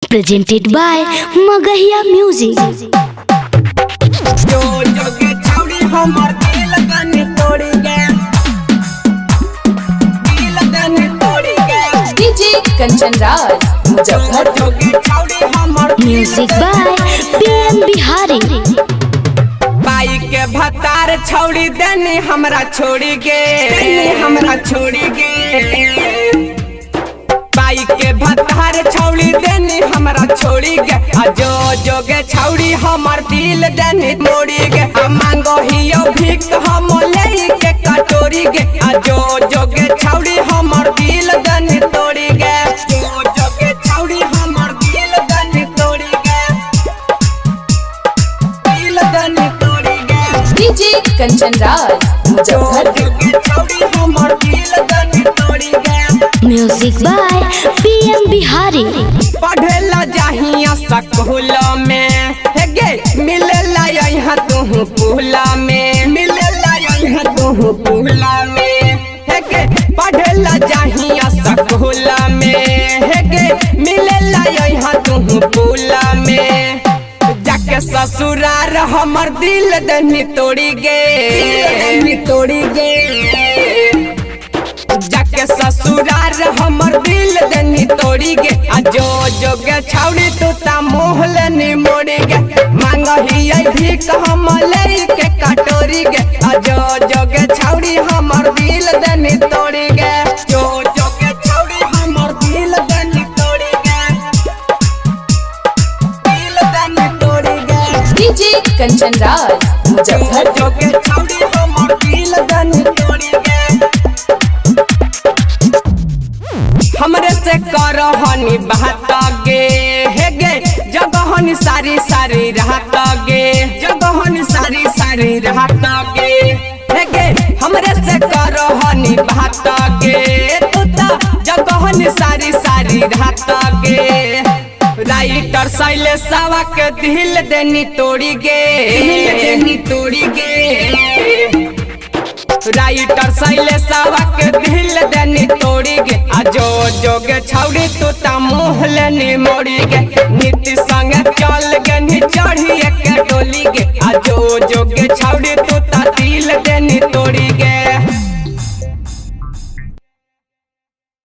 presented by Magahiya Music. जो जोगे छौड़ी हमर दिल गनी तोड़ी गे, दिल गनी तोड़ी गे। डीजे कंचन राज मुजफ्फर। जोगे छौड़ी हमर Music by PM Bihari. बाई के भतार छौड़ी देनी हमरा छोड़ी गे, हमरा छोड़ी गे। बाई के भतार छौड़ी देनी हमरा छोड़ी गे। आ जो जोगे छौड़ी हमर दिल देनी मोड़ी गे। आ मांगो हियो भीख हम ले के कटोरी गे। आ जो जोगे छौड़ी हमर दिल देनी तोड़ी गे। जो जोगे छौड़ी हमर दिल देनी तोड़ी गे, दिल देनी तोड़ी गे। डीजे कंचन राज मुजफ्फर। जोगे छौड़ी हमर दिल देनी तोड़ी गे। Music by PM Bihari. पढ़ेला जाहिया स्कूल में हे गे, मिलेला यहाँ तू पुला में, मिलेला यहाँ तू पुला में हे गे। पढ़ेला जाहिया स्कूल में हे गे, मिलेला यहाँ तू पुला में। जाके ससुरार हमर दिल देनी तोड़ी गे, देनी तोड़ी गे। जाके ससुरार हमर दिल देनी तोड़ी गे। आ जो जोगे छौड़ी तू ता मोह लेनी मोड़ी गे। मांगहियै भीख हम ले के कटोरी गे। आ जो जोगे छौड़ी हमर दिल देनी तोड़ी गे। जो जोगे छौड़ी हमर दिल देनी तोड़ी गे, दिल देनी तोड़ी गे। डीजे कंचन राज मुजफ्फर। जोगे छौड़ी हमर दिल देनी तोड़ी गे। हमरे से करहनी बात गे हे गे, जगहनी सारी सारी रहत गे, जगहनी सारी सारी रहत गे हे गे। हमरे से करहनी बात गे, तू ता जगहनी सारी सारी रहत गे। राइटर शैलेशवा के दिल देनी तोड़ी गे, देनी तोड़ी गे। राइटर शैलेशवा के दिल देनी तोड़ी गे। आ जो जोगे छौड़ी तू ता मुँह लेनी मोड़ी गे। नीति संगे चल गे नी चढ़ी के डोली गे। आ जो जोगे